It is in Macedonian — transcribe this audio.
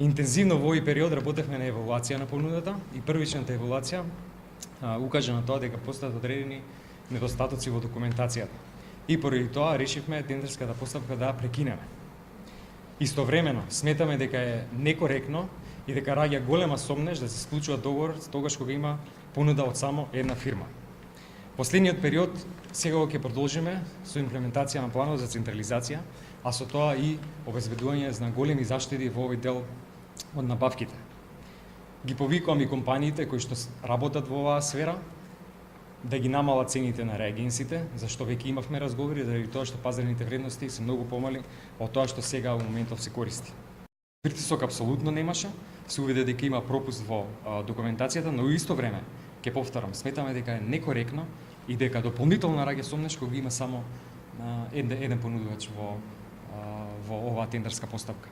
Интензивно во овој период работевме на евалуација на понудата и првичната евалуација укажа на тоа дека постојат одредени недостатоци во документацијата. И поради тоа решивме тендерската постапка да прекинеме. Истовремено сметаме дека е некоректно и дека раѓа голема сомнеж да се склучува договор тогаш кога има понуда од само една фирма. Последниот период сега ќе продолжиме со имплементација на планот за централизација, а со тоа и обезбедување на големи заштеди во овој дел од набавките. Ги повикувам и компаниите кои што работат во оваа сфера да ги намалат цените на реагенсите, зашто веќе имавме разговори заради тоа што пазарните вредности се многу помали од тоа што сега во моментов се користи. Притисок апсолутно немаше, се увиде дека има пропуст во документацијата, но исто време, ќе повторам, сметаме дека е некоректно и дека дополнително раѓа сомнеж кога има само еден понудувач во оваа тендерска постапка.